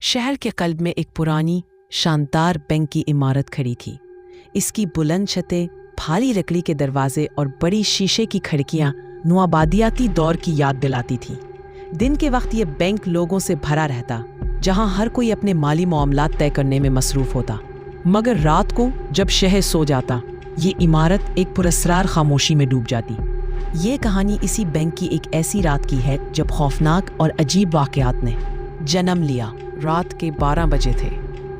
शहर के कल्ब में एक पुरानी शानदार बैंक की इमारत खड़ी थी। इसकी बुलंद छतें, भारी लकड़ी के दरवाजे और बड़ी शीशे की खिड़कियां नवाबादियाती दौर की याद दिलाती थीं। दिन के वक्त ये बैंक लोगों से भरा रहता, जहां हर कोई अपने माली मामलात तय करने में मसरूफ होता। मगर रात को जब शहर सो जाता, ये इमारत एक पुरस्रार खामोशी में डूब जाती। ये कहानी इसी बैंक की एक ऐसी रात की है जब खौफनाक और अजीब वाक़यात ने जन्म लिया। रात के 12 बजे थे।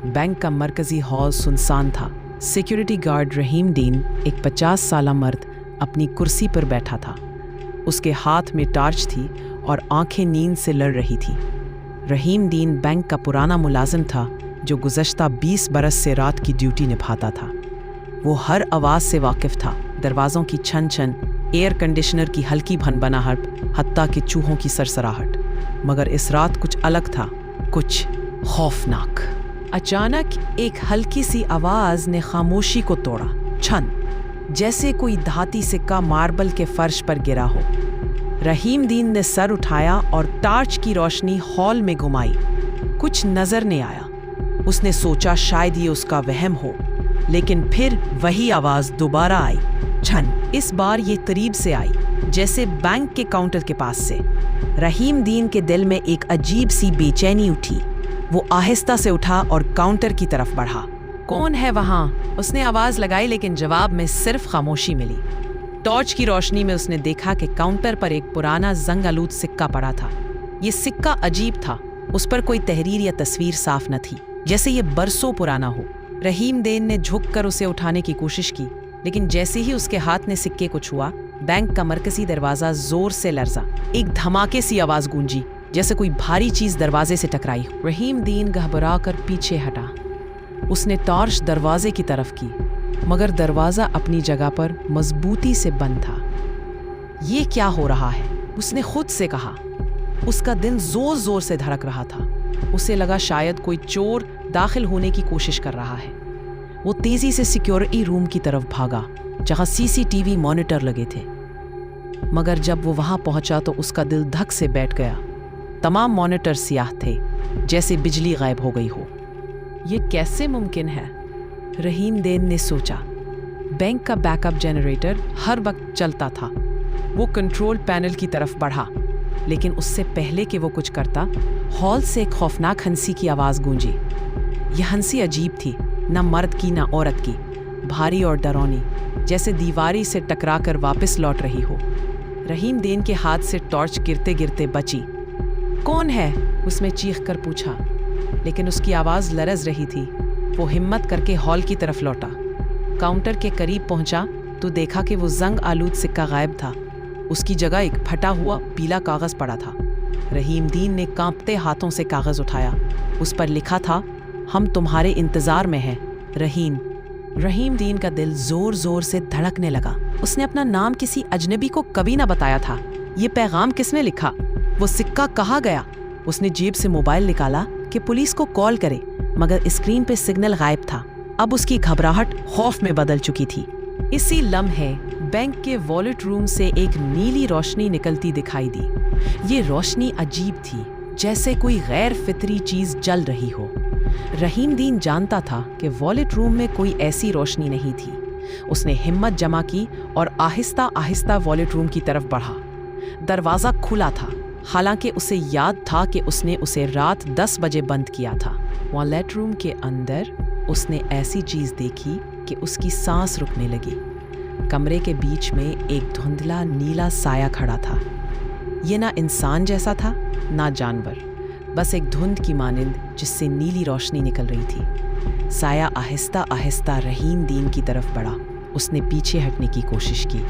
बैंक का मरकजी हॉल सुनसान था। सिक्योरिटी गार्ड रहीम दीन, एक 50 साला मर्द, अपनी कुर्सी पर बैठा था। उसके हाथ में टार्च थी और आंखें नींद से लड़ रही थी। रहीम दीन बैंक का पुराना मुलाजिम था जो गुज़श्ता 20 बरस से रात की ड्यूटी निभाता था। वो हर आवाज़ से वाकिफ़ था, दरवाज़ों की छन छन, एयर कंडीशनर की हल्की भनभनाहट, हत्ता कि चूहों की सरसराहट। मगर इस रात कुछ अलग था, कुछ खौफनाक। अचानक एक हल्की सी आवाज़ ने खामोशी को तोड़ा। छन, जैसे कोई धाती सिक्का मार्बल के फर्श पर गिरा हो। रहीम दीन ने सर उठाया और टार्च की रोशनी हॉल में घुमाई। कुछ नजर नहीं आया। उसने सोचा शायद ये उसका वहम हो, लेकिन फिर वही आवाज़ दोबारा आई। छन, इस बार ये करीब से आई, जैसे बैंक के काउंटर के पास से। रहीम दीन के दिल में एक अजीब सी बेचैनी उठी। वो आहिस्ता से उठा और काउंटर की तरफ बढ़ा। कौन है वहाँ? उसने आवाज़ लगाई, लेकिन जवाब में सिर्फ खामोशी मिली। टॉर्च की रोशनी में उसने देखा कि काउंटर पर एक पुराना जंग आलूद सिक्का पड़ा था। ये सिक्का अजीब था। उस पर कोई तहरीर या तस्वीर साफ न थी, जैसे ये बरसों पुराना हो। रहीम दीन ने झुककर उसे उठाने की कोशिश की, लेकिन जैसे ही उसके हाथ ने सिक्के को छुआ, बैंक का मरकजी दरवाजा जोर से लर्जा। एक धमाके सी आवाज़ गूंजी, जैसे कोई भारी चीज़ दरवाजे से टकराई। रहीम दीन घबरा कर पीछे हटा। उसने टॉर्च दरवाजे की तरफ की, मगर दरवाज़ा अपनी जगह पर मजबूती से बंद था। ये क्या हो रहा है? उसने खुद से कहा। उसका दिल जोर जोर से धड़क रहा था। उसे लगा शायद कोई चोर दाखिल होने की कोशिश कर रहा है। वो तेजी से सिक्योरिटी रूम की तरफ भागा, जहां सीसीटीवी मॉनिटर लगे थे। मगर जब वो वहां पहुंचा तो उसका दिल धक से बैठ गया। तमाम मॉनिटर सियाह थे, जैसे बिजली गायब हो गई हो। ये कैसे मुमकिन है? रहीम दीन ने सोचा। बैंक का बैकअप जनरेटर हर वक्त चलता था। वो कंट्रोल पैनल की तरफ बढ़ा, लेकिन उससे पहले कि वो कुछ करता, हॉल से एक खौफनाक हंसी की आवाज़ गूंजी। यह हंसी अजीब थी, न मर्द की न औरत की, भारी और डरौनी, जैसे दीवारी से टकराकर वापस लौट रही हो। रहीम दीन के हाथ से टॉर्च गिरते गिरते बची। कौन है? उसने चीख कर पूछा, लेकिन उसकी आवाज़ लरज़ रही थी। वो हिम्मत करके हॉल की तरफ लौटा। काउंटर के करीब पहुंचा तो देखा कि वो जंग आलूद सिक्का गायब था। उसकी जगह एक फटा हुआ पीला कागज़ पड़ा था। रहीम दीन ने कांपते हाथों से कागज़ उठाया। उस पर लिखा था, हम तुम्हारे इंतज़ार में हैं, रहीम। रहीम दीन का दिल जोर जोर से धड़कने लगा। उसने अपना नाम किसी अजनबी को कभी ना बताया था। ये पैगाम किसने लिखा? वो सिक्का कहाँ गया? उसने जेब से मोबाइल निकाला कि पुलिस को कॉल करे, मगर स्क्रीन पे सिग्नल गायब था। अब उसकी घबराहट खौफ में बदल चुकी थी। इसी लम्हे बैंक के वॉलेट रूम से एक नीली रोशनी निकलती दिखाई दी। ये रोशनी अजीब थी, जैसे कोई गैर फितरी चीज जल रही हो। रहीम दीन जानता था कि वॉलेट रूम में कोई ऐसी रोशनी नहीं थी। उसने हिम्मत जमा की और आहिस्ता आहिस्ता वॉलेट रूम की तरफ बढ़ा। दरवाज़ा खुला था, हालांकि उसे याद था कि उसने उसे रात 10 बजे बंद किया था। वॉलेट रूम के अंदर उसने ऐसी चीज़ देखी कि उसकी सांस रुकने लगी। कमरे के बीच में एक धुंधला नीला साया खड़ा था। ये ना इंसान जैसा था, ना जानवर, बस एक धुंध की मानिंद जिससे नीली रोशनी निकल रही थी। साया आहिस्ता आहिस्ता रहीम दीन की तरफ बढ़ा। उसने पीछे हटने की कोशिश की,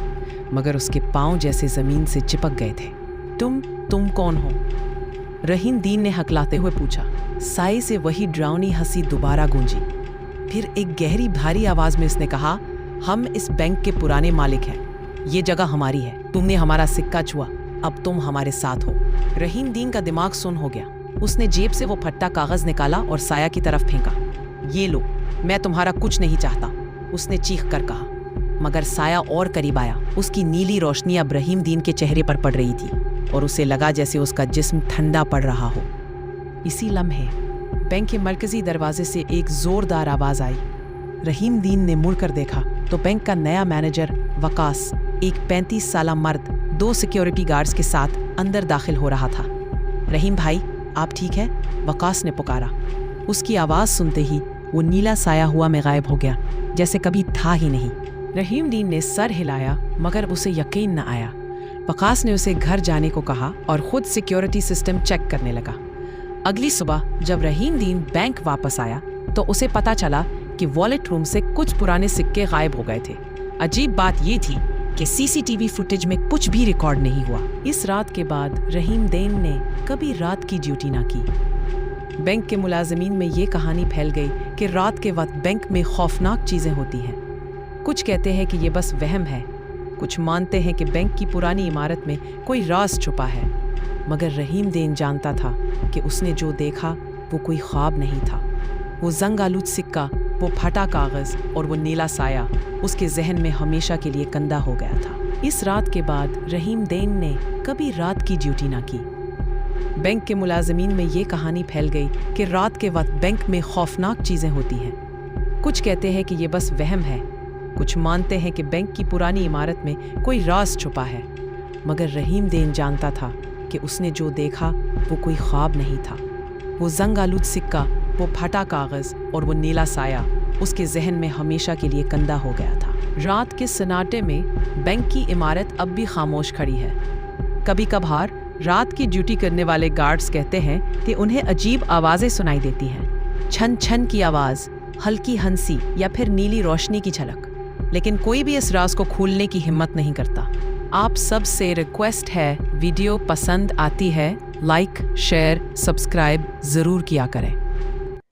मगर उसके पाँव जैसे ज़मीन से चिपक गए थे। तुम कौन हो? रहीम दीन ने हकलाते हुए पूछा। साए से वही डरावनी हंसी दोबारा गूंजी। फिर एक गहरी भारी आवाज़ में उसने कहा, हम इस बैंक के पुराने मालिक हैं। ये जगह हमारी है। तुमने हमारा सिक्का छुआ, अब तुम हमारे साथ हो। रहीम दीन का दिमाग सुन्न हो गया। उसने जेब से वो फट्टा कागज़ निकाला और साया की तरफ फेंका। ये लो, मैं तुम्हारा कुछ नहीं चाहता, उसने चीख कर कहा। मगर साया और करीब आया। उसकी नीली रोशनी अब रहीम दीन के चेहरे पर पड़ रही थी और उसे लगा जैसे उसका जिस्म ठंडा पड़ रहा हो। इसी लम्हे बैंक के मरकजी दरवाजे से एक जोरदार आवाज आई। रहीम दीन ने मुड़कर देखा तो बैंक का नया मैनेजर वकास, एक 35 साला मर्द, 2 सिक्योरिटी गार्ड्स के साथ अंदर दाखिल हो रहा था। रहीम भाई, आप ठीक है? वकास ने पुकारा। उसकी आवाज़ सुनते ही वो नीला साया हुआ में गायब हो गया, जैसे कभी था ही नहीं। रहीम दीन ने सर हिलाया मगर उसे यकीन न आया। वकास ने उसे घर जाने को कहा और खुद सिक्योरिटी सिस्टम चेक करने लगा। अगली सुबह जब रहीम दीन बैंक वापस आया तो उसे पता चला कि वॉलेट रूम से कुछ पुराने सिक्के गायब हो गए थे। अजीब बात ये थी कि सीसीटीवी फुटेज में कुछ भी रिकॉर्ड नहीं हुआ। इस रात के बाद रहीम दीन ने कभी रात की ड्यूटी ना की। बैंक के मुलाजिमीन में ये कहानी फैल गई कि रात के वक्त बैंक में खौफनाक चीज़ें होती हैं। कुछ कहते हैं कि ये बस वहम है, कुछ मानते हैं कि बैंक की पुरानी इमारत में कोई राज छुपा है। मगर रहीम दीन जानता था कि उसने जो देखा वो कोई ख्वाब नहीं था। वो जंग आलूद सिक्का, वो फटा कागज़ और वो नीला साया उसके जहन में हमेशा के लिए कंदा हो गया था। इस रात के बाद रहीम दीन ने कभी रात की ड्यूटी ना की। बैंक के मुलाजिमीन में ये कहानी फैल गई कि रात के वक्त बैंक में खौफनाक चीज़ें होती हैं। कुछ कहते हैं कि ये बस वहम है, कुछ मानते हैं कि बैंक की पुरानी इमारत में कोई राज छुपा है। मगर रहीम दीन जानता था कि उसने जो देखा वो कोई ख्वाब नहीं था। वो जंग आलूद सिक्का, वो फटा कागज़ और वो नीला साया उसके जहन में हमेशा के लिए कंदा हो गया था। रात के सन्नाटे में बैंक की इमारत अब भी खामोश खड़ी है। कभी कभार रात की ड्यूटी करने वाले गार्ड्स कहते हैं कि उन्हें अजीब आवाज़ें सुनाई देती हैं, छन छन की आवाज़, हल्की हंसी या फिर नीली रोशनी की झलक। लेकिन कोई भी इस राज को खोलने की हिम्मत नहीं करता। आप सब से रिक्वेस्ट है, वीडियो पसंद आती है लाइक, शेयर, सब्सक्राइब ज़रूर किया करें।